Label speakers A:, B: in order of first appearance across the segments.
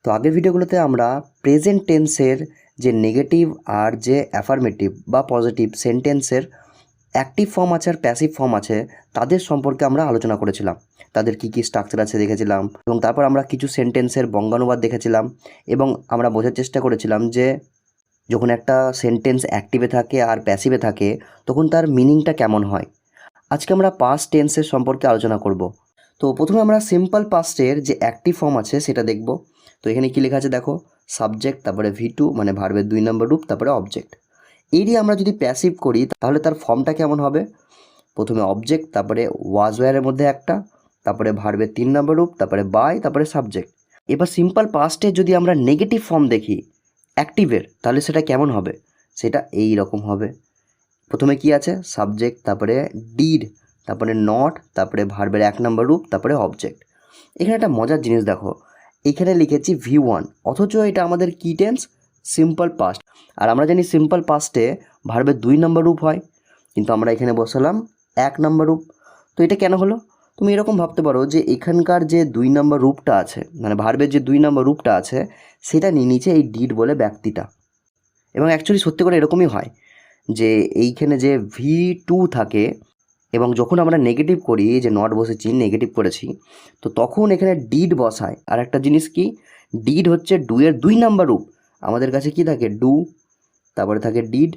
A: তো আগের ভিডিওগুলোতে আমরা প্রেজেন্ট টেন্সের যে নেগেটিভ আর যে অ্যাফার্মেটিভ বা পজিটিভ সেন্টেন্সের অ্যাক্টিভ ফর্ম আছে আর প্যাসিভ ফর্ম আছে তাদের সম্পর্কে আমরা আলোচনা করেছিলাম। তাদের কী কী স্ট্রাকচার আছে দেখেছিলাম এবং তারপর আমরা কিছু সেন্টেন্সের বঙ্গানুবাদ দেখেছিলাম এবং আমরা বোঝার চেষ্টা করেছিলাম যে যখন একটা সেন্টেন্স অ্যাক্টিভে থাকে আর প্যাসিভে থাকে তখন তার মিনিংটা কেমন হয়। আজকে আমরা পাস্ট টেন্সের সম্পর্কে আলোচনা করব। তো প্রথমে আমরা সিম্পল পাস্টের যে অ্যাক্টিভ ফর্ম আছে সেটা দেখব। তো এখানে কী লেখা আছে দেখো, সাবজেক্ট, তারপরে V2 মানে ভার্বের 2 নম্বর রূপ, তারপরে অবজেক্ট। এই দিয়ে আমরা যদি প্যাসিভ করি তাহলে তার ফর্মটা কেমন হবে? প্রথমে অবজেক্ট, তারপরে ওয়াজ ওয়্যারের মধ্যে একটা, তারপরে ভার্বের 3 নম্বর রূপ, তারপরে বাই, তারপরে সাবজেক্ট। এবার সিম্পল পাস্টের যদি আমরা নেগেটিভ ফর্ম দেখি অ্যাক্টিভের, তাহলে সেটা কেমন হবে? সেটা এই রকম হবে। প্রথমে কি আছে? সাবজেক্ট, তারপরে ডিড, তারপরে নট, তারপরে ভার্বের 1 নম্বর রূপ, তারপরে অবজেক্ট। এখানে একটা মজার জিনিস দেখো, এখানে লিখেছি V1, অথচ এটা আমাদের কি টেন্স? Simple past. আর আমরা জানি সিম্পল পাস্টে ভার্বের 2 নম্বর রূপ হয়, কিন্তু আমরা এখানে বসালাম 1 নম্বর রূপ। তো এটা কেন হলো? তুমি এরকম ভাবতে পারো যে এখানকার যে 2 নম্বর রূপটা আছে, মানে ভার্বের যে 2 নম্বর রূপটা আছে সেটা নিয়ে নিচে এই ডিড বলে ব্যক্তিটা। এবং অ্যাকচুয়ালি সত্যি করে এরকমই হয় যে এইখানে যে V2 থাকে এবং যখন আমরা নেগেটিভ করি, যে নট বসেছি নেগেটিভ করেছি, তো তখন এখানে ডিড বসায়। আর একটা জিনিস কি, ডিড হচ্ছে ডু এর 2 নাম্বার রূপ। আমাদের কাছে কি থাকে? ডু, তারপরে থাকে ডিড,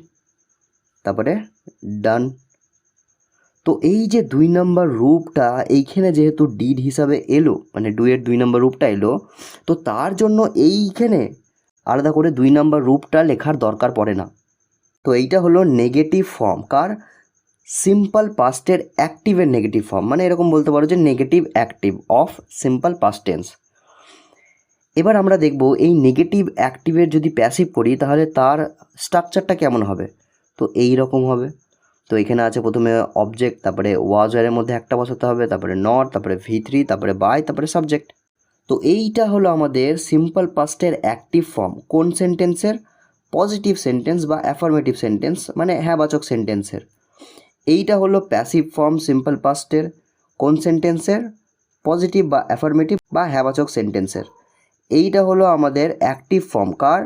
A: তারপরে ডান। তো এই যে 2 নাম্বার রূপটা এইখানে যেহেতু ডিড হিসাবে এলো, মানে ডু এর 2 নাম্বার রূপটা এলো, তো তার জন্য এইখানে আলাদা করে 2 নাম্বার রূপটা লেখার দরকার পড়ে না। তো এইটা হলো নেগেটিভ ফর্ম কার? সিম্পল পাস্টের অ্যাক্টিভের নেগেটিভ ফর্ম, মানে এরকম বলতে পারো যে negative active of simple past tense. এবার আমরা দেখব এই নেগেটিভ অ্যাক্টিভের যদি প্যাসিভ করি তাহলে তার স্ট্রাকচারটা কেমন হবে। তো এই রকম হবে। তো এখানে আছে প্রথমে অবজেক্ট, তারপরে ওয়াজ ওয়্যারের মধ্যে একটা বসাতে হবে, তারপরে নট, তারপরে V3, তারপরে বাই, তারপরে সাবজেক্ট। তো এইটা হলো আমাদের সিম্পল পাস্টের অ্যাক্টিভ ফর্ম। কোন সেন্টেন্সের? পজিটিভ সেন্টেন্স বা অ্যাফার্মেটিভ সেন্টেন্স, মানে হ্যাঁবাচক সেন্টেন্সের। এইটা হলো প্যাসিভ ফর্ম সিম্পল পাস্টের। কোন সেন্টেন্সের? পজিটিভ বা অ্যাফার্মেটিভ বা হ্যাঁবাচক সেন্টেন্সের। এইটা হলো আমাদের অ্যাক্টিভ ফর্ম কার?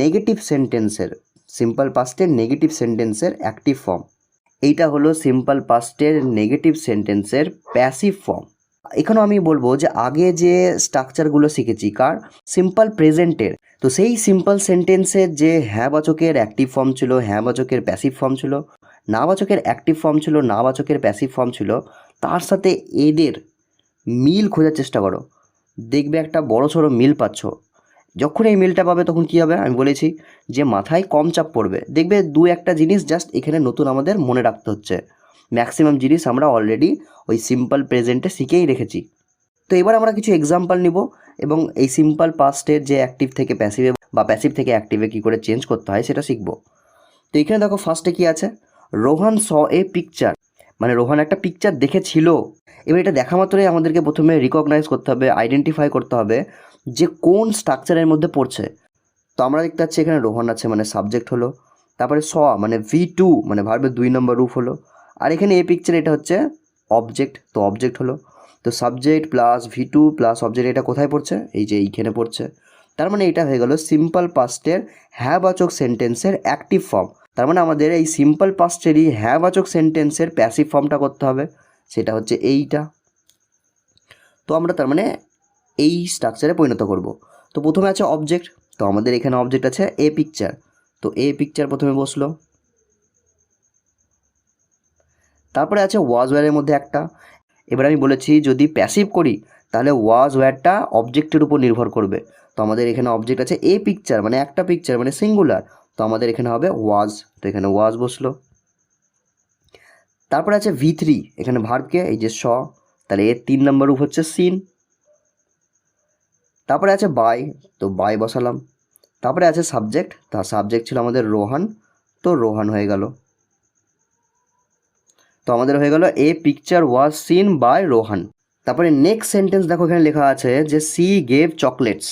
A: নেগেটিভ সেন্টেন্সের। সিম্পল পাস্টের নেগেটিভ সেন্টেন্সের অ্যাক্টিভ ফর্ম। এইটা হলো সিম্পল পাস্টের নেগেটিভ সেন্টেন্সের প্যাসিভ ফর্ম। এখানেও আমি বলবো যে আগে যে স্ট্রাকচারগুলো শিখেছি কার? সিম্পল প্রেজেন্টের। তো সেই সিম্পল সেন্টেন্সের যে হ্যাঁবাচকের অ্যাক্টিভ ফর্ম ছিল, হ্যাঁবাচকের প্যাসিভ ফর্ম ছিল, নাবাচকের অ্যাক্টিভ ফর্ম ছিল, নাবাচকের প্যাসিভ ফর্ম ছিল, তার সাথে এদের মিল খোঁজার চেষ্টা করো, দেখবে একটা বড়সড় মিল পাচ্ছ। যখন এই মিলটা পাবে তখন কী হবে? আমি বলেছি যে মাথায় কম চাপ পড়বে। দেখবে 2-1টা জিনিস জাস্ট এখানে নতুন আমাদের মনে রাখতে হচ্ছে, ম্যাক্সিমাম জিনিস আমরা অলরেডি ওই সিম্পল প্রেজেন্টে শিখেই রেখেছি। তো এবার আমরা কিছু এক্সাম্পল নিব এবং এই সিম্পল পাস্টের যে অ্যাক্টিভ থেকে প্যাসিভে বা প্যাসিভ থেকে অ্যাক্টিভে কী করে চেঞ্জ করতে হয় সেটা শিখব। তো এখানে দেখো ফার্স্টে কি আছে? রোহান স এ পিকচার, মানে রোহান একটা পিকচার দেখেছিল। এবার এটা দেখা মাত্রই আমাদেরকে প্রথমে রিকগনাইজ করতে হবে, আইডেন্টিফাই করতে হবে যে কোন স্ট্রাকচারের মধ্যে পড়ছে। তো আমরা দেখতে পাচ্ছি এখানে রোহান আছে মানে সাবজেক্ট হলো, তারপরে স মানে V2 মানে ভার্বের 2 নম্বর রূপ হলো, আর এখানে এ পিকচার এটা হচ্ছে অবজেক্ট, তো অবজেক্ট হলো। তো subject plus V2 plus object, এটা কোথায় পড়ছে? এই যে এইখানে পড়ছে। তার মানে এটা হয়ে গেল সিম্পল পাস্টের হ্যাঁবাচক সেন্টেন্সের অ্যাক্টিভ ফর্ম। তার মানে আমাদের এই সিম্পল পাস্টেরই হ্যাঁবাচক সেন্টেন্সের প্যাসিভ ফর্মটা করতে হবে, সেটা হচ্ছে এইটা। তো আমরা তার মানে এই স্ট্রাকচারে পরিণত করব। তো প্রথমে আছে অবজেক্ট, তো আমাদের এখানে অবজেক্ট আছে এ পিকচার, তো এ পিকচার প্রথমে বসলো। তারপরে আছে ওয়াজ ওয়্যারের মধ্যে একটা। এবার আমি বলেছি যদি প্যাসিভ করি তাহলে ওয়াজ ওয়্যারটা অবজেক্টের উপর নির্ভর করবে। তো আমাদের এখানে অবজেক্ট আছে এ পিকচার মানে একটা পিকচার মানে সিঙ্গুলার, তো আমাদের এখানে হবে ওয়াজ, তো এখানে ওয়াজ বসলো। তারপরে আছে V3, এখানে ভার্বকে এই যে স, তাহলে এর 3 নম্বর রূপ হচ্ছে সিন। তারপরে আছে বাই, তো বাই বসালাম। তারপরে আছে সাবজেক্ট, তার সাবজেক্ট ছিল আমাদের রোহান, তো রোহান হয়ে গেল। তো আমাদের হয়ে গেল a picture was seen by Rohan. তারপরে নেক্সট সেন্টেন্স দেখো এখানে লেখা আছে যে সি গেভ চকলেটস।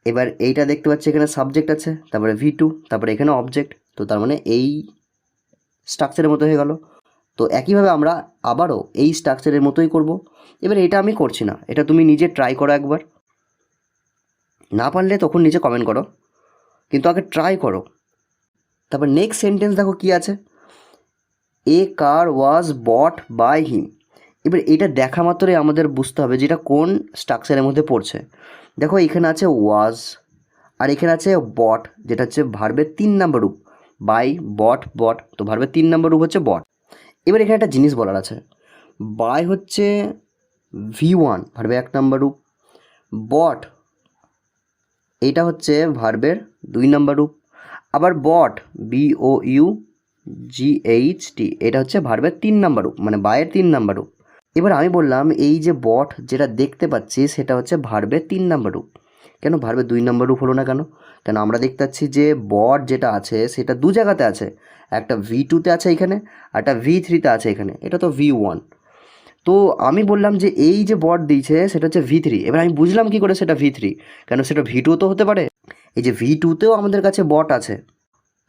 A: এবার এইটা দেখতে পাচ্ছি এখানে সাবজেক্ট আছে, তারপরে V2, তারপরে এখানে অবজেক্ট, তো তার মানে এই স্ট্রাকচারের মতো হয়ে গেল। তো একইভাবে আমরা আবারও এই স্ট্রাকচারের মতোই করব। এবার এটা আমি করছি না, এটা তুমি নিজে ট্রাই করো একবার। না পারলে তখন নিচে কমেন্ট করো, কিন্তু আগে ট্রাই করো। তারপর নেক্সট সেন্টেন্স দেখো কি আছে, এ কার ওয়াজ বট বাই হিম। এবার এটা দেখা মাত্রই আমাদের বুঝতে হবে যেটা কোন স্ট্রাকচারের মধ্যে পড়ছে। দেখো এখানে আছে ওয়াজ, আর এখানে আছে বট, যেটা হচ্ছে ভার্বের 3 নম্বর রূপ। বাই, বট, বট, তো ভার্বের 3 নম্বর রূপ হচ্ছে বট। এবার এখানে একটা জিনিস বলার আছে, বাই হচ্ছে V1 ভার্বের 1 নম্বর রূপ, বট এইটা হচ্ছে ভার্বের 2 নম্বর রূপ, আবার বট BOUGHT এটা হচ্ছে ভার্বের 3 নম্বর রূপ, মানে বায়ের 3 নম্বর রূপ। এবার আমি বললাম এই যে বট যেটা দেখতে পাচ্ছি সেটা হচ্ছে ভার্বের 3 নম্বর রূপ, কেন ভার্বের 2 নম্বর রূপ হলো না কেন? কেন আমরা দেখতে পাচ্ছি যে বট যেটা আছে সেটা দু জায়গাতে আছে, একটা V2তে আছে এখানে, আর একটা V3তে আছে এখানে, এটা তো V1। তো আমি বললাম যে এই যে বট দিয়েছে সেটা হচ্ছে V3। এবার আমি বুঝলাম কি করে সেটা V3, কেন সেটা V2 তো হতে পারে। এই যে V2তেও আমাদের কাছে বট আছে,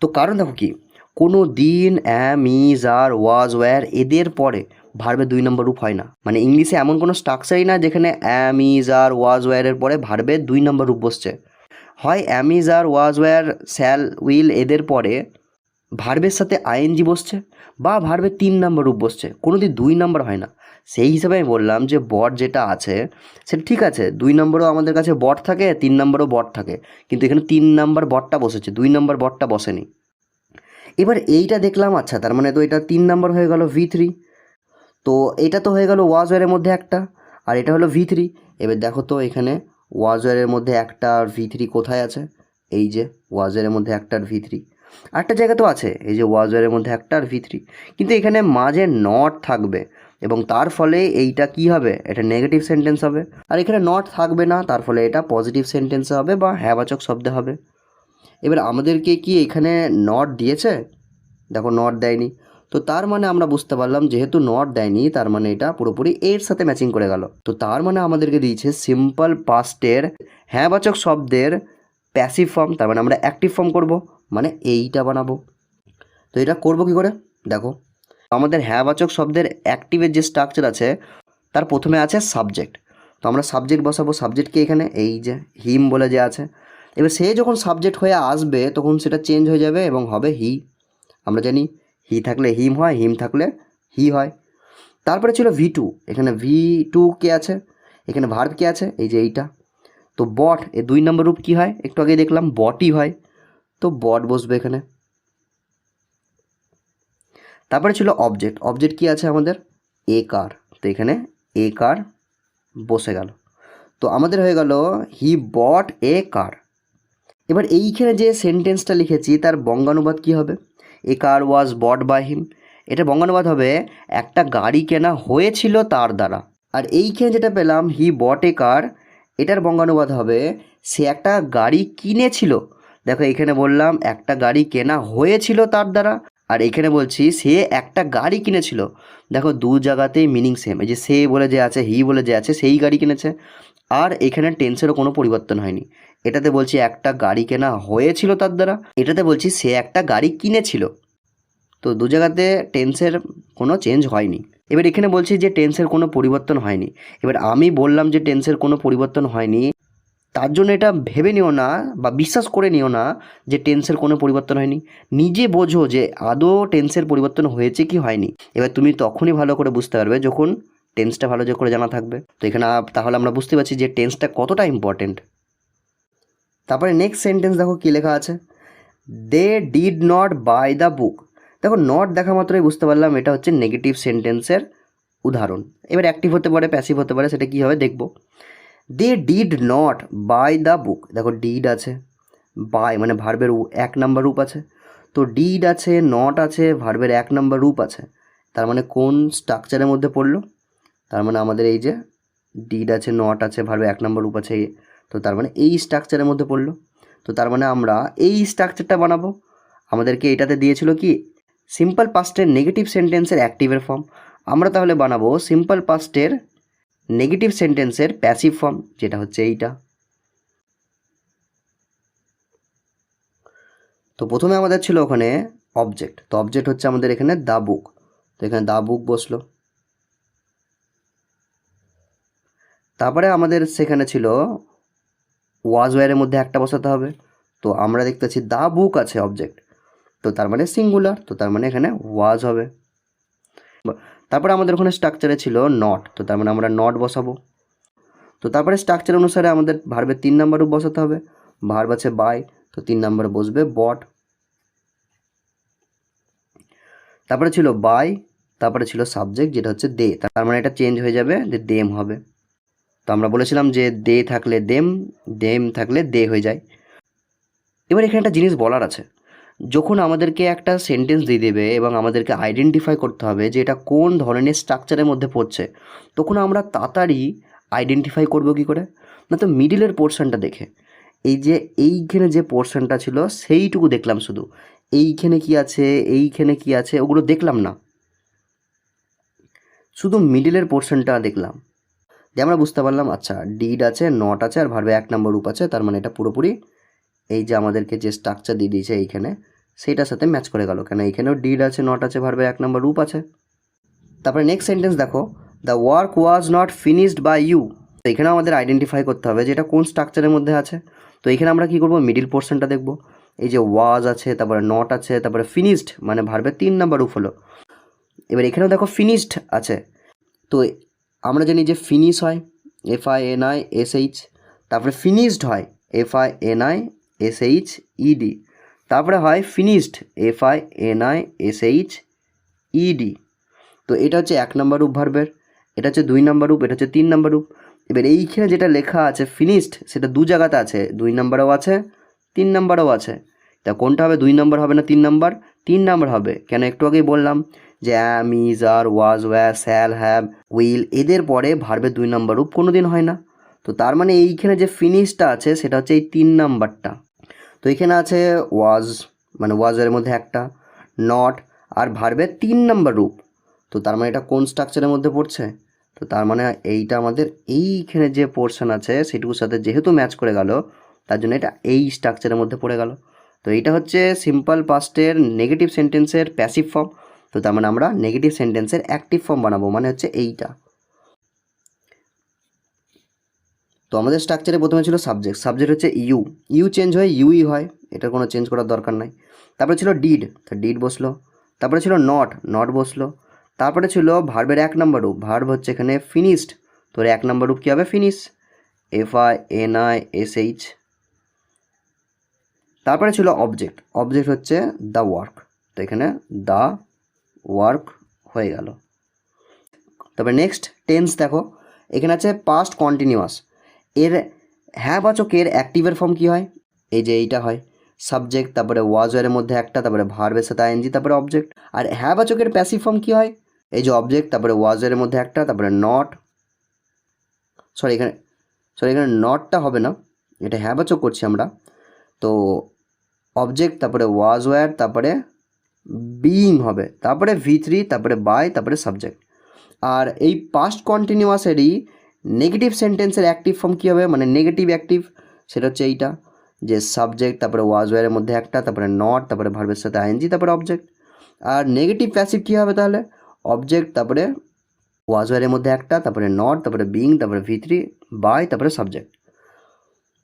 A: তো কারণ দেখো কি, কোনো দিন অ্যাম, ইজ, আর, ওয়াজ, ওয়্যার এদের পরে ভার্বের 2 নম্বর রূপ হয় না। মানে ইংলিশে এমন কোনো স্ট্রাকচারই না যেখানে অ্যাম, ইজ, আর, ওয়াজ, ওয়্যারের পরে ভার্বের 2 নম্বর রূপ বসছে। হয় am, is, are, was, were, shall, will এদের পরে ভার্বের সাথে আইএনজি বসছে, বা ভার্বের 3 নম্বর রূপ বসছে, কোনো দিন 2 নম্বর হয় না। সেই হিসাবে আমি বললাম যে বট যেটা আছে সেটা ঠিক আছে, 2 নম্বরও আমাদের কাছে বট থাকে, 3 নম্বরও বট থাকে, কিন্তু এখানে 3 নম্বর বটটা বসেছে, 2 নম্বর বটটা বসেনি। এবার এইটা দেখলাম, আচ্ছা তার মানে তো এটা 3 নম্বর হয়ে গেল V3, তো এটা তো হয়ে গেল ওয়াজওয়ারের মধ্যে একটা, আর এটা হলো V3। এবার দেখো তো এখানে ওয়াজওয়ারের মধ্যে একটা আর V3 কোথায় আছে, এই যে ওয়াজওয়ারের মধ্যে একটা আর V3 আরেকটা জায়গা তো আছে, এই যে ওয়াজওয়ারের মধ্যে একটা আর V3, কিন্তু এখানে মাঝে নট থাকবে, এবং তার ফলে এইটা কি হবে, এটা নেগেটিভ সেন্টেন্স হবে। আর এখানে নট থাকবে না, তার ফলে এটা পজিটিভ সেন্টেন্স হবে বা হ্যাঁবাচক শব্দ হবে। এবার আমাদেরকে কি এখানে নট দিয়েছে? দেখো নট দেয়নি, তো তার মানে আমরা বুঝতে পারলাম যেহেতু নট দেয়নি তার মানে এটা পুরোপুরি এর সাথে ম্যাচিং করে গেল। তো তার মানে আমাদেরকে দিয়েছে সিম্পল পাস্টের হ্যাঁবাচক শব্দের প্যাসিভ ফর্ম, তার মানে আমরা অ্যাক্টিভ ফর্ম করব, মানে এইটা বানাবো। তো এটা করবো কি করে, দেখো আমাদের হ্যাঁবাচক শব্দের অ্যাক্টিভের যে স্ট্রাকচার আছে তার প্রথমে আছে সাবজেক্ট, তো আমরা সাবজেক্ট বসাবো, সাবজেক্টকে এখানে এই যে হিম বলে যে আছে, এবার সে যখন সাবজেক্ট হয়ে আসবে তখন সেটা চেঞ্জ হয়ে যাবে এবং হবে হি। আমরা জানি হি থাকলে হিম হয়, হিম থাকলে হি হয়। তারপরে ছিল V2, এখানে V2 কে আছে, এখানে ভার্ব কে আছে, এই যে এইটা। তো বট এ 2 নম্বর রূপ কি হয়, একটু আগে দেখলাম বটই হয়, তো বট বসবে এখানে। তারপরে ছিল অবজেক্ট, অবজেক্ট কি আছে আমাদের, এ কার, তো এখানে এ কার বসে গেল, তো আমাদের হয়ে গেল হি বট এ কার। এবার এইখানে যে সেন্টেন্সটা লিখেছি তার বঙ্গানুবাদ কি হবে, এ কার ওয়াজ বট বাই হিম, এটা বঙ্গানুবাদ হবে একটা গাড়ি কেনা হয়েছিল তার দ্বারা। আর এইখানে যেটা পেলাম হি বট এ কার, এটার বঙ্গানুবাদ হবে সে একটা গাড়ি কিনেছিল। দেখো এখানে বললাম একটা গাড়ি কেনা হয়েছিল তার দ্বারা, আর এখানে বলছি সে একটা গাড়ি কিনেছিল। দেখো দু জায়গাতেই মিনিং সেম, এই যে সে বলে যে আছে, হি বলে যে আছে, সেই গাড়ি কিনেছে, আর এখানে টেন্সেরও কোনো পরিবর্তন হয়নি। এটাতে বলছি একটা গাড়ি কেনা হয়েছিল তার দ্বারা, এটাতে বলছি সে একটা গাড়ি কিনেছিল, তো দু জায়গাতে টেন্সের কোনো চেঞ্জ হয়নি। এবার এখানে বলছি যে টেন্সের কোনো পরিবর্তন হয়নি। এবার আমি বললাম যে টেন্সের কোনো পরিবর্তন হয়নি, তার জন্য এটা ভেবে নিও না বা বিশ্বাস করে নিও না যে টেন্সের কোনো পরিবর্তন হয়নি। নিজে বোঝো যে আদৌ টেন্সের পরিবর্তন হয়েছে কি হয়নি। এবার তুমি তখনই ভালো করে বুঝতে পারবে যখন টেন্সটা ভালো করে জানা থাকবে। তো এখানে তাহলে আমরা বুঝতে পারছি যে টেন্সটা কতটা ইম্পর্টেন্ট। তারপরে নেক্সট সেন্টেন্স দেখো কী লেখা আছে, they did not buy the book. দেখো নট দেখা মাত্রই বুঝতে পারলাম এটা হচ্ছে নেগেটিভ সেন্টেন্সের উদাহরণ। এবার অ্যাক্টিভ হতে পারে, প্যাসিভ হতে পারে, সেটা কী হবে দেখব। They did not buy the book, দেখো ডিড আছে, বাই মানে ভার্বের 1 নম্বর রূপ আছে, তো ডিড আছে, নট আছে, ভার্বের 1 নম্বর রূপ আছে, তার মানে কোন স্ট্রাকচারের মধ্যে পড়লো, তার মানে আমাদের এই যে ডিড আছে, নট আছে, ভার্বের 1 নম্বর রূপ আছে, তো তার মানে এই স্ট্রাকচারের মধ্যে পড়লো। তো তার মানে আমরা এই স্ট্রাকচারটা বানাবো। আমাদেরকে এটাতে দিয়েছিল কি সিম্পল পাস্টের নেগেটিভ সেন্টেন্সের অ্যাক্টিভের ফর্ম, আমরা তাহলে বানাবো সিম্পল পাস্টের নেগেটিভ সেন্টেন্সের প্যাসিভ ফর্ম, যেটা হচ্ছে এইটা। তো প্রথমে আমাদের ছিল ওখানে অবজেক্ট, তো অবজেক্ট হচ্ছে আমাদের এখানে দ্য বুক, তো এখানে দ্য বুক বসলো। তারপরে আমাদের সেখানে ছিল ওয়াজ ওয়ারের মধ্যে একটা বসাতে হবে। তো আমরা দেখতে পাচ্ছি দ্য বুক আছে অবজেক্ট, তো তার মানে সিঙ্গুলার, তো তার মানে এখানে ওয়াজ হবে। তারপরে আমাদের ওখানে স্ট্রাকচারে ছিল নট, তো তার মানে আমরা নট বসাবো। তো তারপরে স্ট্রাকচার অনুসারে আমাদের ভার্বের 3 নাম্বার রূপ বসাতে হবে। ভার্ব আছে বাই, তো 3 নাম্বার বসবে বট। তারপরে ছিল বাই, তারপরে ছিল সাবজেক্ট যেটা হচ্ছে দে, তার মানে এটা চেঞ্জ হয়ে যাবে, যে দেম হবে। তো আমরা বলেছিলাম যে দে থাকলে দেম, দেম থাকলে দে হয়ে যায়। এবার এখানে একটা জিনিস বলার আছে, যখন আমাদেরকে একটা সেন্টেন্স দিয়ে দেবে এবং আমাদেরকে আইডেন্টিফাই করতে হবে যে এটা কোন ধরনের স্ট্রাকচারের মধ্যে পড়ছে, তখন আমরা তাড়াতাড়ি আইডেন্টিফাই করবো কী করে? না, তো মিডিলের পোর্শনটা দেখে, এই যে এইখানে যে পোর্শনটা ছিল সেইটুকু দেখলাম শুধু, এইখানে কি আছে, এইখানে কি আছে ওগুলো দেখলাম না, শুধু মিডিলের পোর্শনটা দেখলাম, দিয়ে আমরা বুঝতে পারলাম আচ্ছা ডিড আছে, নট আছে, আর ভার্বে 1 নম্বর রূপ আছে, তার মানে এটা পুরোপুরি এই যে আমাদেরকে যে স্ট্রাকচার দিয়ে দিয়েছে এইখানে সেইটার সাথে ম্যাচ করে গেল, কেন এইখানেও ডিড আছে, নট আছে, ভার্বে 1 নম্বর রূপ আছে। তারপরে নেক্সট সেন্টেন্স দেখো, the work was not finished by you. তো এখানে আমাদের আইডেন্টিফাই করতে হবে যে এটা কোন স্ট্রাকচারের মধ্যে আছে। তো এখানে আমরা কী করবো, মিডিল পোর্শনটা দেখব। এই যে ওয়াজ আছে, তারপরে নট আছে, তারপরে ফিনিশড মানে ভার্বে 3 নম্বর রূপ হলো। এবার এখানেও দেখো ফিনিশড আছে, তো আমরা জানি যে ফিনিশ হয় FINISH, তারপরে ফিনিশড হয় FINISHED, তারপরে হয় ফিনিশড FINISHED। তো এটা হচ্ছে 1 নম্বর রূপ ভার্বের, এটা হচ্ছে 2 নম্বর রূপ, এটা হচ্ছে 3 নম্বর রূপ। এবার এইখানে যেটা লেখা আছে ফিনিশড, সেটা 2 জায়গাতে আছে, 2 নম্বরেও আছে, 3 নম্বরেও আছে। তা কোনটা হবে, 2 নম্বর হবে না 3 নম্বর? 3 নম্বর হবে, কেন একটু আগেই বললাম যে am, is, are, was, were, shall, have, will এদের পরে ভার্বের 2 নম্বর রূপ কোনো দিন হয় না। তো তার মানে এইখানে যে ফিনিশটা আছে সেটা হচ্ছে এই 3 নাম্বারটা। তো এখানে আছে ওয়াজ, মানে ওয়াজের মধ্যে একটা, নট, আর ভার্বের 3 নম্বর রূপ। তো তার মানে এটা কোন স্ট্রাকচারের মধ্যে পড়ছে? তো তার মানে এইটা আমাদের এইখানে যে পোর্শন আছে সেটুকুর সাথে যেহেতু ম্যাচ করে গেল, তার জন্য এটা এই স্ট্রাকচারের মধ্যে পড়ে গেল। তো এইটা হচ্ছে সিম্পল পাস্টের নেগেটিভ সেন্টেন্সের প্যাসিভ ফর্ম। তো তার মানে আমরা নেগেটিভ সেন্টেন্সের অ্যাক্টিভ ফর্ম বানাবো, মানে হচ্ছে এইটা। তো আমাদের স্ট্রাকচারে প্রথমে ছিল সাবজেক্ট, সাবজেক্ট হচ্ছে ইউ, ইউ চেঞ্জ হয় ইউই হয়, এটার কোনো চেঞ্জ করার দরকার নাই। তারপরে ছিল ডিড, তো ডিড বসলো। তারপরে ছিল নট, নট বসলো। তারপরে ছিল ভার্বের 1 নম্বর রূপ, ভার্ব হচ্ছে এখানে ফিনিশড, তো 1 নম্বর রূপ কী হবে, ফিনিশ FINISH। তারপরে ছিল অবজেক্ট, অবজেক্ট হচ্ছে দ্য ওয়ার্ক, তো এখানে দ্য ওয়ার্ক হয়ে গেল। তবে নেক্সট টেন্স দেখো, এখানে আছে পাস্ট কন্টিনিউয়াস, এর হ্যাঁ বাচকের অ্যাক্টিভের ফর্ম কী হয়, এই যে এইটা হয় সাবজেক্ট, তারপরে ওয়াজের মধ্যে একটা, তারপরে ভার্বের সাথে ING, তারপরে অবজেক্ট। আর হ্যাঁ বাচকের প্যাসিভ ফর্ম কী হয়, এই যে অবজেক্ট, তারপরে ওয়াজের মধ্যে একটা, তারপরে নট, এখানে নটটা হবে না, এটা হ্যাঁ বাচক করছি আমরা। তো অবজেক্ট, তারপরে ওয়াজ ওয়্যার, তারপরে বিইং হবে, তারপরে V3, তারপরে বাই, তারপরে সাবজেক্ট। আর এই পাস্ট কন্টিনিউয়াসেরই নেগেটিভ সেন্টেন্সের অ্যাক্টিভ ফর্ম কী হবে, মানে নেগেটিভ অ্যাক্টিভ, সেটা হচ্ছে এইটা, যে সাবজেক্ট, তারপরে ওয়াজ ওয়্যারের মধ্যে একটা, তারপরে নট, তারপরে ভার্বের সাথে ING, তারপরে অবজেক্ট। আর নেগেটিভ প্যাসিভ কী হবে তাহলে, অবজেক্ট, তারপরে ওয়াজ ওয়্যারের মধ্যে একটা, তারপরে নট, তারপরে বিইং, তারপরে V3, বাই, তারপরে সাবজেক্ট।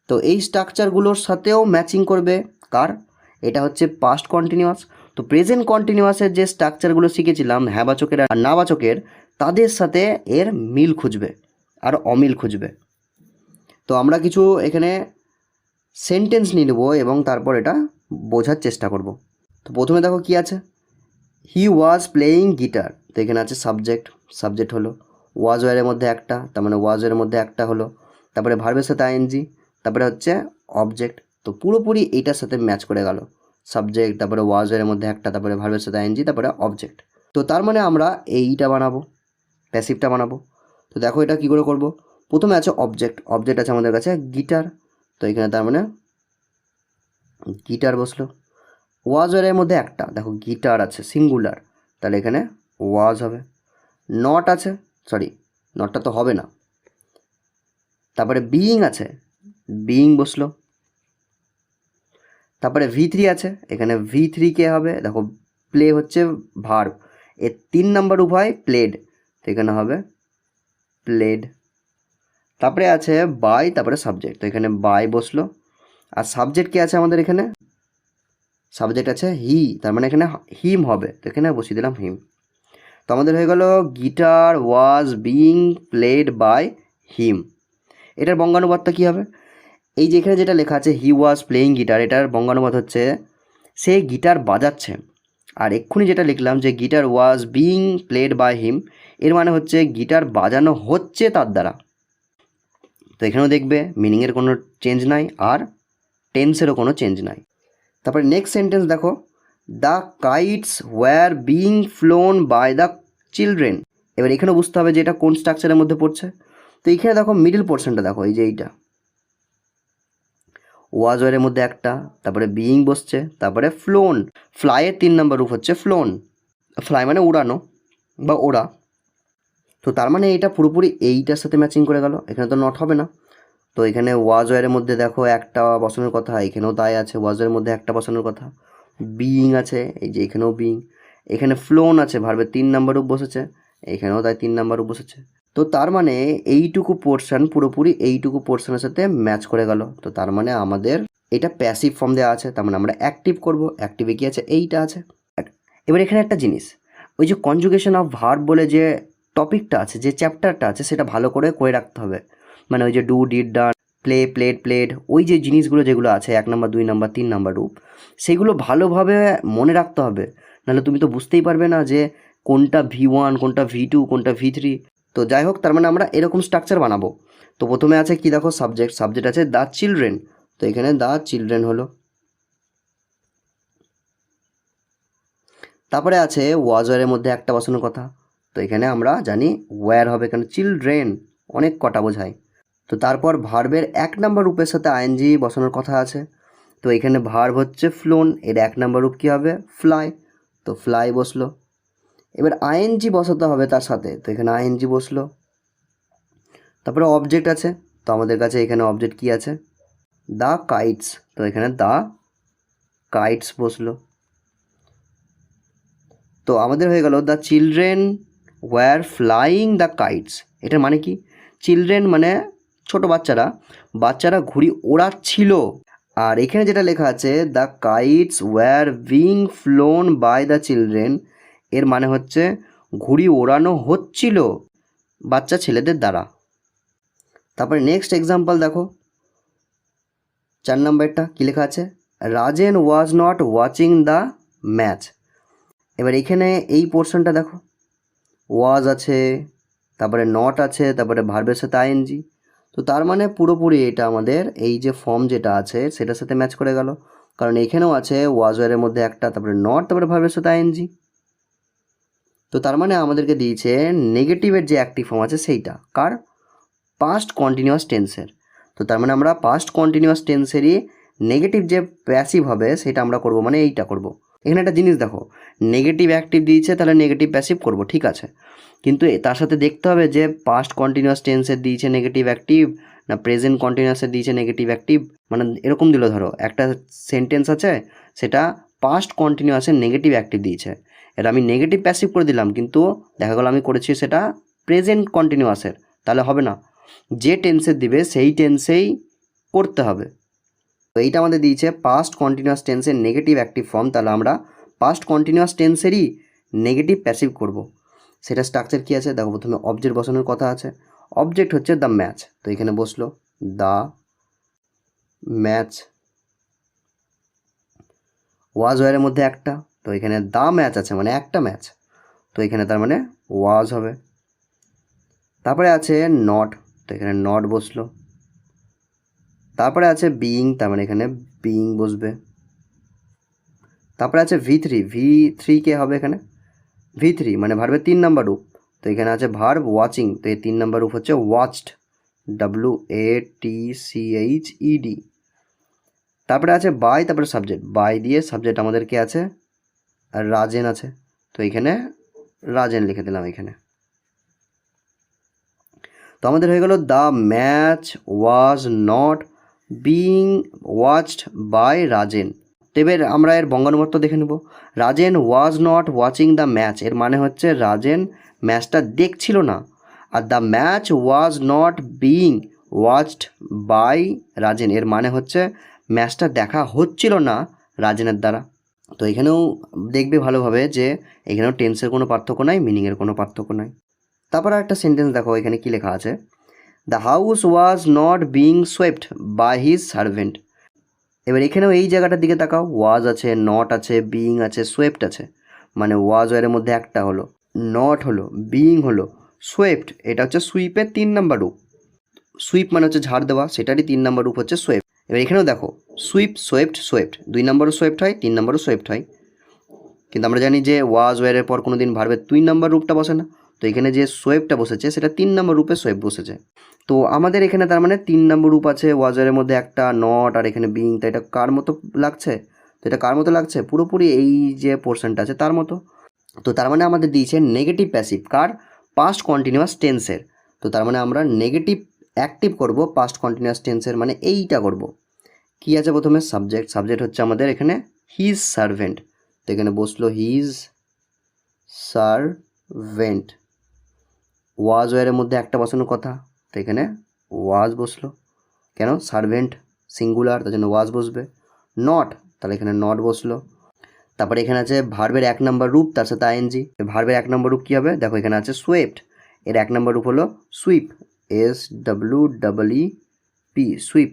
A: তো এই স্ট্রাকচারগুলোর সাথেও ম্যাচিং করবে কার, এটা হচ্ছে পাস্ট কন্টিনিউয়াস। তো প্রেজেন্ট কন্টিনিউয়াসের যে স্ট্রাকচারগুলো শিখেছিলাম হ্যাঁবাচকের আর নাবাচকের, তাদের সাথে এর মিল খুঁজবে আর অমিল খুঁজবে। তো আমরা কিছু এখানে সেন্টেন্স নিয়ে নেবো এবং তারপর এটা বোঝার চেষ্টা করব। তো প্রথমে দেখো কি আছে, হি ওয়াজ প্লেয়িং গিটার, তো এখানে আছে সাবজেক্ট, সাবজেক্ট হলো, ওয়াজ ওয়ারের মধ্যে একটা, তার মানে ওয়াজের মধ্যে একটা হলো, তারপরে ভার্বের সাথে ING, তারপরে হচ্ছে অবজেক্ট। তো পুরোপুরি এইটার সাথে ম্যাচ করে গেল, সাবজেক্ট, তারপরে ওয়াজের মধ্যে একটা, তারপরে ভার্বের সাথে ING, তারপরে অবজেক্ট। তো তার মানে আমরা এইটা বানাবো, প্যাসিভটা বানাবো। তো দেখো এটা কী করে করব, প্রথমে আছে অবজেক্ট, অবজেক্ট আছে আমাদের কাছে গিটার, তো এখানে তার মানে গিটার বসলো। ওয়াজ ওয়ারের মধ্যে একটা, দেখো গিটার আছে সিঙ্গুলার, তাহলে এখানে ওয়াজ হবে। নট আছে, সরি নটটা তো হবে না, তারপরে বিইং আছে, বিইং বসলো। তারপরে V3 আছে, এখানে V3 কে হবে, দেখো প্লে হচ্ছে ভার্ব, এর 3 নম্বর উভয় প্লেড, তো এখানে হবে প্লেড। তারপরে আছে বাই, তারপরে সাবজেক্ট, তো এখানে বাই বসলো। আর সাবজেক্ট কি আছে আমাদের এখানে? সাবজেক্ট আছে হি, তার মানে এখানে হিম হবে, তো এখানে বসিয়ে দিলাম হিম। তো আমাদের হয়ে গেল guitar was being played by him. এটার বঙ্গানুবাদটা কী হবে? এই যে এখানে যেটা লেখা আছে হি ওয়াজ প্লেয়িং গিটার, এটার বঙ্গানুবাদ হচ্ছে সে গিটার বাজাচ্ছে। আর এক্ষুনি যেটা লিখলাম যে guitar was being played by him, এর মানে হচ্ছে গিটার বাজানো হচ্ছে তার দ্বারা। তো এখানেও দেখবে মিনিংয়ের কোনো চেঞ্জ নাই আর টেন্সেরও কোনো চেঞ্জ নাই। তারপরে নেক্সট সেন্টেন্স দেখো, the kites were being flown by the children. এবার এখানে বুঝতে হবে যে এটা কোন স্ট্রাকচারের মধ্যে পড়ছে। তো এইখানে দেখো মিডল পোর্শনটা দেখো, এই যে এইটা ওয়াজ ওয়ারের মধ্যে একটা, তারপরে বিইং বসছে, তারপরে ফ্লোন, ফ্লাইয়ের 3 নম্বর রূপ হচ্ছে ফ্লোন। ফ্লাই মানে উড়ানো বা ওড়া। তো তার মানে এটা পুরোপুরি এইটার সাথে ম্যাচিং করে গেল, এখানে তো নট হবে না। তো এখানে ওয়াজ ওয়ারের মধ্যে দেখো একটা বসানোর কথা, এখানেও তাই আছে, ওয়াজের মধ্যে একটা বসানোর কথা। বিইং আছে, এই যে এখানেও বিইং। এখানে ফ্লোন আছে, ভার্বের 3 নম্বর রূপ বসেছে, এখানেও তাই 3 নম্বর রূপ বসেছে। তো তার মানে এইটুকু পোর্শন পুরোপুরি এইটুকু পোর্শনের সাথে ম্যাচ করে গেল। তো তার মানে আমাদের এটা প্যাসিভ ফর্ম দেওয়া আছে, তার মানে আমরা অ্যাক্টিভ করব। অ্যাক্টিভে কি আছে? এইটা আছে। এবার এখানে একটা জিনিস, ওই যে কনজুগেশন অফ ভার্ব বলে যে টপিকটা আছে, যে চ্যাপ্টারটা আছে, সেটা ভালো করে রাখতে হবে। মানে ওই যে do did done play played played, ওই যে জিনিসগুলো যেগুলো আছে 1 নম্বর 2 নম্বর 3 নম্বর রূপ, সেগুলো ভালোভাবে মনে রাখতে হবে। নাহলে তুমি তো বুঝতেই পারবে না যে কোনটা V1, কোনটা V2, কোনটা V3। তো যাই হোক, তার মানে আমরা এরকম স্ট্রাকচার বানাবো। তো প্রথমে আছে কি দেখো, সাবজেক্ট, সাবজেক্ট আছে দ্য চিলড্রেন, তো এখানে দ্য চিলড্রেন হলো। তারপরে আছে ওয়াজ ওয়ারের মধ্যে একটা বসানোর কথা, তো এখানে আমরা জানি ওয়্যার হবে, এখানে চিলড্রেন অনেক কটা বোঝায়। তো তারপর ভার্বের 1 নম্বর রূপের সাথে আইএনজি বসানোর কথা আছে, তো এখানে ভার্ব হচ্ছে ফ্লোন, এর 1 নম্বর রূপ কী হবে? ফ্লাই, তো ফ্লাই বসলো। এবার আইএনজি বসাতে হবে তার সাথে, তো এখানে আইএনজি বসলো। তারপরে অবজেক্ট আছে, তো আমাদের কাছে এখানে অবজেক্ট কি আছে? দ্য কাইটস, তো এখানে দ্য কাইটস বসলো। তো আমাদের হয়ে গেল the children were flying the kites. এটার মানে কি? চিলড্রেন মানে ছোট বাচ্চারা ঘুড়ি ওড়াচ্ছিল। আর এখানে যেটা লেখা আছে the kites were being flown by the children, এর মানে হচ্ছে ঘুড়ি ওড়ানো হচ্ছিল বাচ্চা ছেলেদের দ্বারা। তারপরে নেক্সট এক্সাম্পল দেখো, 4 নম্বরটা কী লেখা আছে? Rajen was not watching the match. এবার এখানে এই পোর্শনটা দেখো, ওয়াজ আছে, তারপরে নট আছে, তারপরে ভার্বের সাথে আইএনজি। তো তার মানে পুরোপুরি এটা আমাদের এই যে ফর্ম যেটা আছে সেটার সাথে ম্যাচ করে গেল, কারণ এখানেও আছে ওয়াজ ওয়ারের মধ্যে একটা, তারপরে নট, তারপরে ভার্বের সাথে আইএনজি। তো তার মানে আমাদেরকে দিয়েছে নেগেটিভের যে অ্যাক্টিভ ফর্ম আছে সেইটা কার? পাস্ট কন্টিনিউয়াস টেন্সের। তো তার মানে আমরা পাস্ট কন্টিনিউয়াস টেন্সেরই নেগেটিভ যে প্যাসিভ হবে সেটা আমরা করব, মানে এইটা করব। এখানে একটা জিনিস দেখো, নেগেটিভ অ্যাক্টিভ দিয়েছে, তাহলে নেগেটিভ প্যাসিভ করব, ঠিক আছে, কিন্তু তার সাথে দেখতে হবে যে পাস্ট কন্টিনিউয়াস টেন্সের দিয়েছে নেগেটিভ অ্যাক্টিভ না প্রেজেন্ট কন্টিনিউয়াসের দিয়েছে নেগেটিভ অ্যাক্টিভ। মানে এরকম দিল, ধরো একটা সেন্টেন্স আছে সেটা পাস্ট কন্টিনিউয়াসের নেগেটিভ অ্যাক্টিভ দিয়েছে, এটা আমি নেগেটিভ প্যাসিভ করে দিলাম, কিন্তু দেখা গেলো আমি করেছি সেটা প্রেজেন্ট কন্টিনিউয়াসের, তাহলে হবে না। যে টেন্সের দিবে সেই টেন্সেই করতে হবে। তো এইটা আমাদের দিয়েছে পাস্ট কন্টিনিউয়াস টেন্সের নেগেটিভ অ্যাক্টিভ ফর্ম, তাহলে আমরা পাস্ট কন্টিনিউয়াস টেন্সেরই নেগেটিভ প্যাসিভ করব। সেটা স্ট্রাকচার কী আছে দেখো, প্রথমে অবজেক্ট বসানোর কথা আছে, অবজেক্ট হচ্ছে দ্য ম্যাচ, তো এখানে বসলো দ্য ম্যাচ। ওয়াজ ওয়ারের মধ্যে একটা, তো এখানে দ্য ম্যাচ আছে মানে একটা ম্যাচ, তো এখানে তার মানে ওয়াজ হবে। তারপরে আছে নট, তো এখানে নট বসলো। তারপরে আছে বিইং, তার মানে এখানে বিইং বসবে। তারপরে আছে V3 কে হবে এখানে V3 মানে ভার্বের 3 নম্বর রূপ, তো এখানে আছে ভার্ব ওয়াচিং, তো এই 3 নম্বর রূপ হচ্ছে ওয়াচড, WATCHED। তারপরে আছে বাই, তারপরে সাবজেক্ট, বাই দিয়ে সাবজেক্ট আমাদেরকে আছে আর রাজেন আছে, তো এখানে রাজেন লিখে দিলাম এখানে। তো আমাদের হয়ে গেল the match was not being watched by Rajen. তো এবার আমরা এর বঙ্গানুবাদটা দেখে নেব। Rajen was not watching the match, এর মানে হচ্ছে রাজেন ম্যাচটা দেখছিল না। আর the match was not being watched by Rajen, এর মানে হচ্ছে ম্যাচটা দেখা হচ্ছিল না রাজেনের দ্বারা। তো এখানেও দেখবে ভালোভাবে যে এখানেও টেন্সের কোনো পার্থক্য নাই, মিনিংয়ের কোনো পার্থক্য নাই। তারপর একটা সেন্টেন্স দেখো এখানে কি লেখা আছে, the house was not being swept by his servant. এবার এখানেও এই জায়গাটার দিকে তাকাও, ওয়াজ আছে, নট আছে, বিইং আছে, সোয়েপ্ট আছে, মানে ওয়াজ এর মধ্যে একটা হলো, নট হলো, বিইং হলো, সোয়েপ্ট এটা হচ্ছে সুইপের 3 নাম্বার রূপ। সুইপ মানে হচ্ছে ঝাড় দেওয়া, সেটারই 3 নাম্বার রূপ হচ্ছে সোয়েপ্ট। এবার এখানেও দেখো সুইপ, সোয়েপ্ট, সোয়েপ্ট 2 নম্বরও সোয়েপ্ট হয়, 3 নম্বরও সোয়েপ্ট হয়, কিন্তু আমরা জানি যে ওয়াজ ওয়ারের পর কোনো দিন ভার্বের 2 নাম্বার রূপটা বসে না। তো এখানে যে সোয়েপ্টটা বসেছে সেটা 3 নম্বর রূপে সোয়েপ্ট বসেছে। তো আমাদের এখানে তার মানে 3 নম্বর রূপ আছে, ওয়াজ ওয়ারের মধ্যে একটা, নট আর এখানে বিইং। তো এটা কার মতো লাগছে? তো এটা কার মতো লাগছে? পুরোপুরি এই যে পোর্শনটা আছে তার মতো। তো তার মানে আমাদের দিয়েছে নেগেটিভ প্যাসিভ কার? পাস্ট কন্টিনিউয়াস টেন্সের। তো তার মানে আমরা নেগেটিভ অ্যাক্টিভ করব পাস্ট কন্টিনিউয়াস টেন্সের, মানে এইটা করব। কি আছে প্রথমে? সাবজেক্ট। সাবজেক্ট হচ্ছে আমাদের এখানে হিজ সার্ভেন্ট, তো এখানে বসলো হিজ সার্ভেন্ট। ওয়াজ ওয়ারের মধ্যে একটা বসানোর কথা, তো এখানে ওয়াজ বসলো। কেন? সার্ভেন্ট সিঙ্গুলার, তার জন্য ওয়াজ বসবে। নট, তাহলে এখানে নট বসলো। তারপরে এখানে আছে ভার্বের 1 নম্বর রূপ, তার সাথে আইএনজি। ভার্বের 1 নম্বর রূপ কী হবে? দেখো এখানে আছে সোয়েপ্ট, এর 1 নম্বর রূপ হলো সুইপ, SWEEP, সুইপ।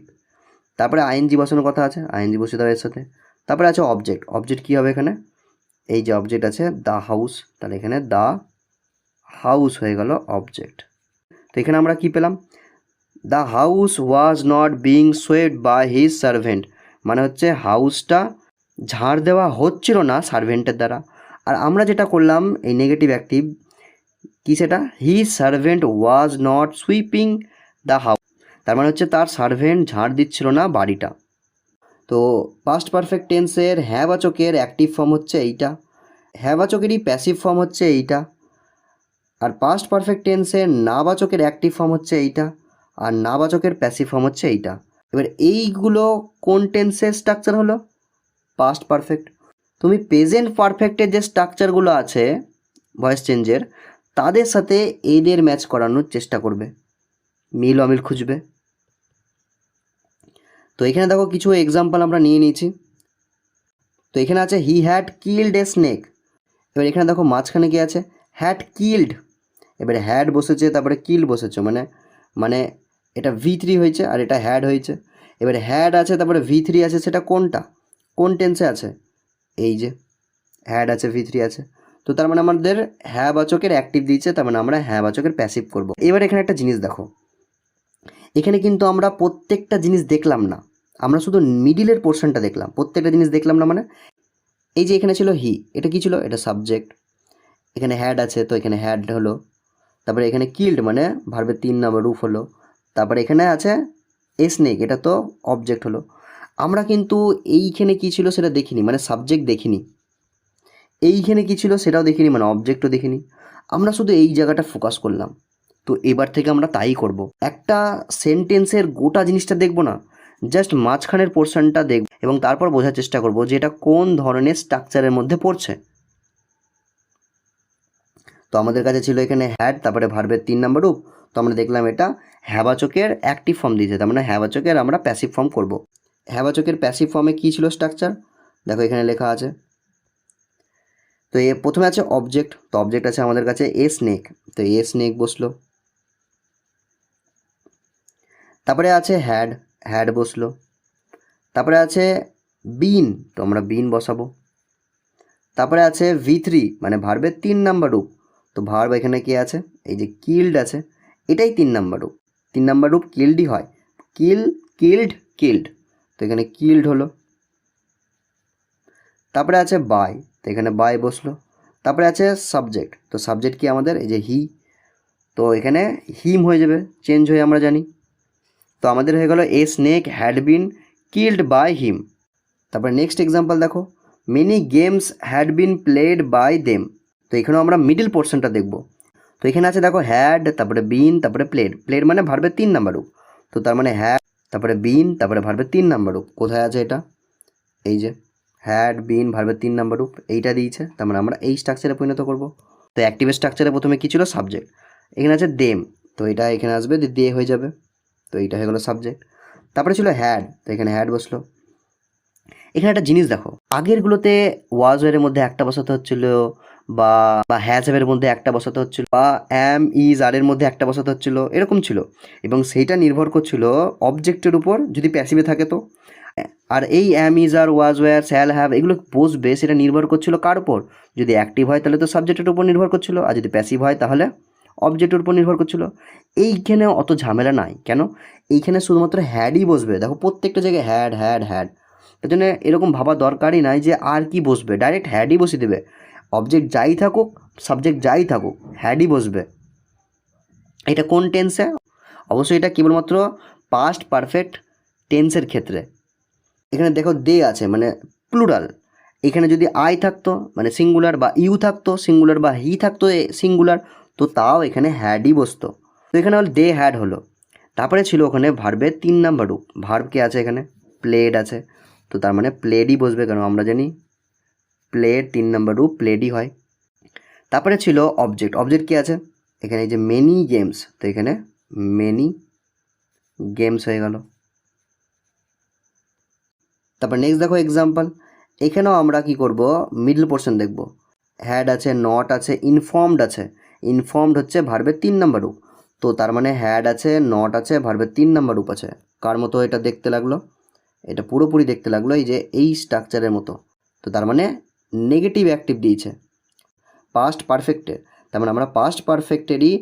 A: তারপরে আইএনজি বসানোর কথা আছে, আইএনজি বসে দেওয়া এর সাথে। তারপরে আছে অবজেক্ট। অবজেক্ট কী হবে এখানে? এই যে অবজেক্ট আছে দ্য হাউস, তাহলে এখানে দ্য হাউস হয়ে গেল অবজেক্ট। তো এখানে আমরা কি পেলাম? The house was not being swept by his servant, মানে হচ্ছে হাউসটা ঝাড় দেওয়া হচ্ছিল না সার্ভেন্টের দ্বারা। আর আমরা যেটা করলাম এই নেগেটিভ অ্যাক্টিভ কি, সেটা his servant was not sweeping the house, তার মানে হচ্ছে তার সার্ভেন্ট ঝাড় দিচ্ছিল না বাড়িটা। তো পাস্ট পারফেক্ট টেন্সের হ্যাবাচকের অ্যাক্টিভ ফর্ম হচ্ছে এইটা, হ্যাবাচকেরই প্যাসিভ ফর্ম হচ্ছে এইটা, আর পাস্ট পারফেক্ট টেন্সের নাবাচকের অ্যাক্টিভ ফর্ম হচ্ছে এইটা, আর নাবাচকের প্যাসিভ ফর্ম হচ্ছে এইটা। এবার এইগুলো কোন টেন্সের স্ট্রাকচার হলো? Past perfect. তুমি প্রেজেন্ট পারফেক্টের যে স্ট্রাকচারগুলো আছে ভয়েস চেঞ্জের, তাদের সাথে এদের ম্যাচ করানোর চেষ্টা করবে, মিল অমিল খুঁজবে। তো এখানে দেখো কিছু এক্সাম্পল আমরা নিয়ে নিয়েছি। তো এখানে আছে he had killed a snake. এবার এখানে দেখো মাঝখানে কি আছে? Had killed. এবারে হ্যাড বসেছে, তারপরে কিল্ড বসেছে, মানে মানে এটা V3 হয়েছে আর এটা হ্যাড হয়েছে। এবারে হ্যাড আছে, তারপরে V3 আছে, সেটা কোনটা? কোন টেন্সে আছে? এই যে হ্যাড আছে, V3 আছে। তো তার মানে আমাদের হ্যাবাচকের অ্যাক্টিভ দিয়েছে, তার মানে আমরা হ্যাবাচকের প্যাসিভ করব। এবার এখানে একটা জিনিস দেখো, এখানে কিন্তু আমরা প্রত্যেকটা জিনিস দেখলাম না, আমরা শুধু মিডিলের পোর্শনটা দেখলাম, প্রত্যেকটা জিনিস দেখলাম না। মানে এই যে এখানে ছিল হি, এটা কি ছিল? এটা সাবজেক্ট। এখানে হ্যাড আছে, তো এখানে হ্যাড হলো। তারপরে এখানে কিল্ড মানে ভার্বের 3 নম্বর রূপ হলো। তারপরে এখানে আছে এ স্নেক, এটা তো অবজেক্ট হলো। আমরা কিন্তু এইখানে কি ছিল সেটা দেখিনি, মানে সাবজেক্ট দেখিনি। এইখানে কি ছিল সেটাও দেখিনি, মানে অবজেক্টও দেখিনি। আমরা শুধু এই জায়গাটা ফোকাস করলাম। তো এবার থেকে আমরা তাই করব, একটা সেন্টেন্সের গোটা জিনিসটা দেখব না, জাস্ট মাঝখানের পোর্শনটা দেখব এবং তারপর বোঝার চেষ্টা করব যে এটা কোন ধরনের স্ট্রাকচারের মধ্যে পড়ছে। তো আমাদের কাছে ছিল এখানে হ্যাড, তারপরে ভার্বের 3 নম্বর রূপ। তো আমরা দেখলাম এটা হ্যাবাচকের অ্যাক্টিভ ফর্ম দিয়েছে, তার মানে হ্যাবাচকের আমরা প্যাসিভ ফর্ম করব। হ্যাবাচকের প্যাসিভ ফর্মে কী ছিল স্ট্রাকচার? দেখো এখানে লেখা আছে। তো প্রথমে আছে অবজেক্ট, তো অবজেক্ট আছে আমাদের কাছে এ স্নেক, তো এ স্নেক বসলো। তারপরে আছে হ্যাড, হ্যাড বসলো। তারপরে আছে বিন, তো আমরা বিন বসাবো। তারপরে আছে V3 মানে ভার্বের 3 নাম্বার রূপ, তো ভার্ব এখানে কি আছে? এই যে কিল্ড আছে, এটাই 3 নাম্বার রূপ। 3 নাম্বার রূপ কিল্ডই হয়, কিল্ড, কিল্ড, তো এখানে কিল্ড হলো। তারপরে আছে বাই, তো এখানে বাই বসলো। তারপরে আছে সাবজেক্ট, তো সাবজেক্ট কি আমাদের? এই যে হি, তো এখানে হিম হয়ে যাবে, চেঞ্জ হয়ে আমরা জানি। তো আমাদের হয়ে গেল a snake had been killed by him. তারপরে নেক্সট এক্সাম্পল দেখো, many games had been played by them. তো এখানেও আমরা মিডল পোর্শনটা দেখব। তো এখানে আছে দেখো হ্যাড, তারপরে বিন, তারপরে প্লেড। প্লেড মানে ভার্বের 3 নাম্বার রূপ, তো তার মানে হ্যাড, তারপরে বিন, তারপরে ভার্বের 3 নাম্বার রূপ। কোথায় আছে এটা? এই যে হ্যাড বিন ভার্বের 3 নাম্বার রূপ, এইটা দিয়েছে, তার মানে আমরা এই স্ট্রাকচারে পরিণত করব। তো অ্যাক্টিভ স্ট্রাকচারে প্রথমে কী ছিল? সাবজেক্ট। এখানে আছে দেম, তো এটা এখানে আসবে, দে হয়ে যাবে, তো এইটা হয়ে গেলো সাবজেক্ট। তারপরে ছিল হ্যাড, তো এখানে হ্যাড বসলো। এখানে একটা জিনিস দেখো, আগেরগুলোতে ওয়াজ এর মধ্যে একটা বসাতে হচ্ছিল, বা বা হ্যাজ এর মধ্যে একটা বসাতে হচ্ছিল, বা অ্যাম ইজ আর এর মধ্যে একটা বসাতে হচ্ছিল, এরকম ছিল, এবং সেইটা নির্ভর করছিল অবজেক্টের উপর। যদি প্যাসিভে থাকে তো, আর এই am is are was were shall have এগুলো বসবে, সেটা নির্ভর করছিল কার উপর? যদি অ্যাক্টিভ হয় তাহলে তো সাবজেক্টের উপর নির্ভর করছিল, আর যদি প্যাসিভ হয় তাহলে অবজেক্টের উপর নির্ভর করছিল। এইখানে অত ঝামেলা নাই, কেন? এইখানে শুধুমাত্র হ্যাডই বসবে। দেখো প্রত্যেকটা জায়গায় হ্যাড হ্যাড হ্যাড, এর জন্য এরকম ভাবা দরকারই নাই যে আর কি বসবে, ডাইরেক্ট হ্যাডই বসিয়ে দেবে। অবজেক্ট যাই থাকুক, সাবজেক্ট যাই থাকুক, হ্যাডই বসবে। এটা কোন টেন্সে? অবশ্যই এটা কেবলমাত্র পাস্ট পারফেক্ট টেন্সের ক্ষেত্রে। এখানে দেখো দে আছে মানে প্লুরাল, এখানে যদি আই থাকতো মানে সিঙ্গুলার, বা ইউ থাকতো সিঙ্গুলার, বা হি থাকতো সিঙ্গুলার, তো তাও এখানে হ্যাডই বসতো। তো এখানে হল দে হ্যাড হলো। তারপরে ছিল ওখানে ভার্বের 3 নাম্বার রূপ। ভার্ব কে আছে এখানে? প্লেড আছে, তো তার মানে প্লেডই বসবে, কেন আমরা জানি প্লেড 3 নাম্বার রূপ প্লেডই হয়। তারপরে ছিল অবজেক্ট। অবজেক্ট কি আছে এখানে? এই যে মেনি গেমস, তো এখানে মেনি গেমস হয়ে গেল। তারপর নেক্সট দেখো এক্সাম্পল, এখানেও আমরা কি করব, মিডল পোর্শন দেখব। হ্যাড আছে, নট আছে, ইনফর্মড আছে। ইনফর্মড হচ্ছে ভার্বের 3 নাম্বার রূপ, তো তার মানে হ্যাড আছে, নট আছে, ভার্বের 3 নাম্বার রূপ আছে। কার মতো এটা দেখতে লাগলো? এটা পুরোপুরি দেখতে লাগলো এই যে এই স্ট্রাকচারের মতো। তো তার মানে নেগেটিভ অ্যাক্টিভ দিয়েছে পাস্ট পারফেক্টের, তার মানে আমরা পাস্ট পারফেক্টেরই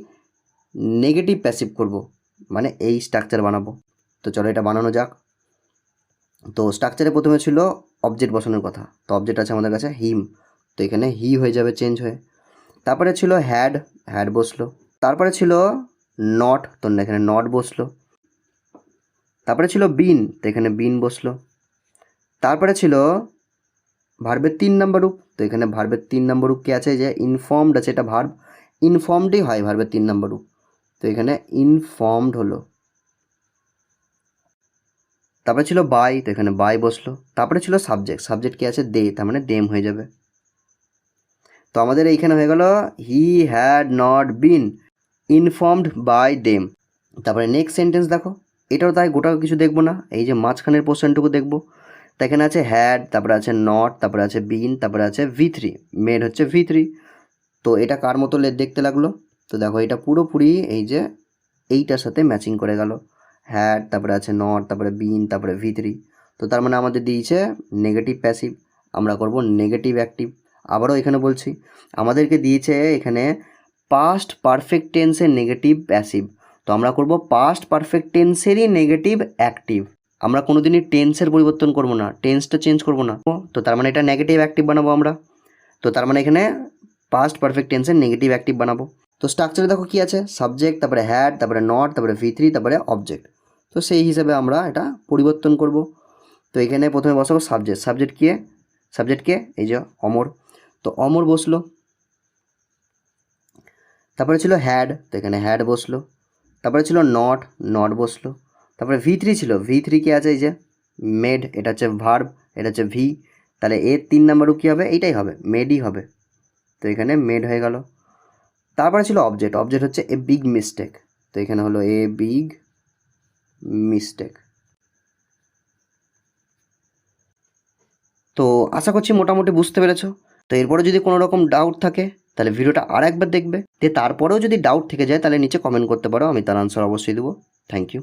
A: নেগেটিভ প্যাসিভ করব, মানে এই স্ট্রাকচার বানাবো। তো চলো এটা বানানো যাক। তো স্ট্রাকচারে প্রথমে ছিল অবজেক্ট বসানোর কথা, তো অবজেক্ট আছে আমাদের কাছে হিম, তো এখানে হি হয়ে যাবে চেঞ্জ হয়ে। তারপরে ছিল হ্যাড, হ্যাড বসলো। তারপরে ছিল নট, তো এখানে নট বসলো। তারপরে ছিল বিন, তো এখানে বিন বসলো। তারপরে ছিল ভার্বের 3 নাম্বার রূপ, তো এখানে ভার্বের 3 নাম্বার রূপ কি আছে? যে ইনফর্মড আছে, এটা ভার্ব, ইনফর্মডই হয় ভার্বের 3 নাম্বার রূপ, তো এখানে ইনফর্মড হলো। তারপরে ছিল বাই, তো এখানে বাই বসলো। তারপরে ছিল সাবজেক্ট, সাবজেক্ট কি আছে? দে, তার মানে দেম হয়ে যাবে। তো আমাদের এইখানে হয়ে গেল he had not been informed by them. তারপরে নেক্সট সেন্টেন্স দেখো, এটাও তাই গোটা কিছু দেখবো না, এই যে মাঝখানের পোর্শনটুকু দেখবো। তো এখানে আছে হ্যাড, তারপরে আছে নট, তারপরে আছে বিন, তারপরে আছে V3, মেড হচ্ছে V3। তো এটা কার মতো দেখতে লাগলো? তো দেখো এটা পুরোপুরি এই যে এইটার সাথে ম্যাচিং করে গেল। হ্যাড, তারপরে আছে নট, তারপরে বিন, তারপরে V3। তো তার মানে আমাদের দিয়েছে নেগেটিভ প্যাসিভ, আমরা করব নেগেটিভ অ্যাক্টিভ। আবারও এখানে বলছি, আমাদেরকে দিয়েছে এখানে পাস্ট পারফেক্ট টেন্সের নেগেটিভ প্যাসিভ, তো আমরা করব পাস্ট পারফেক্ট টেন্সেরই নেগেটিভ অ্যাক্টিভ। আমরা কোনোদিনই টেন্সের পরিবর্তন করব না, টেন্সটা চেঞ্জ করব না। তো তার মানে এটা নেগেটিভ অ্যাক্টিভ বানাবো আমরা। তো তার মানে এখানে পাস্ট পারফেক্ট টেন্সের নেগেটিভ অ্যাক্টিভ বানাবো। তো স্ট্রাকচারে দেখো কি আছে, সাবজেক্ট, তারপরে হ্যাড, তারপরে নট, তারপরে V3, তারপরে অবজেক্ট। তো সেই হিসেবে আমরা এটা পরিবর্তন করব। তো এখানে প্রথমে বসাবো সাবজেক্ট। সাবজেক্ট কে? সাবজেক্ট কে? এই যে অমর, তো অমর বসলো। তারপরে ছিল হ্যাড, তো এখানে হ্যাড বসলো। তারপরে ছিল নট, নট বসলো। তারপরে V3 ছিল, V3 কি আছে? এই যে মেড, এটা হচ্ছে ভার্ব, এটা হচ্ছে ভি, তাহলে এর 3 নাম্বারও কী হবে? এইটাই হবে, মেডই হবে, তো এখানে মেড হয়ে গেল। তারপরে ছিল অবজেক্ট। অবজেক্ট হচ্ছে এ বিগ মিস্টেক, তো এখানে হলো এ বিগ মিস্টেক। তো আশা করছি মোটামুটি বুঝতে পেরেছো। তো এরপরে যদি কোনো রকম ডাউট থাকে তাহলে ভিডিওটা আর একবার দেখবে, তারপরেও যদি ডাউট থেকে যায় তাহলে নিচে কমেন্ট করতে পারো, আমি তার আনসার অবশ্যই দেবো। Thank you.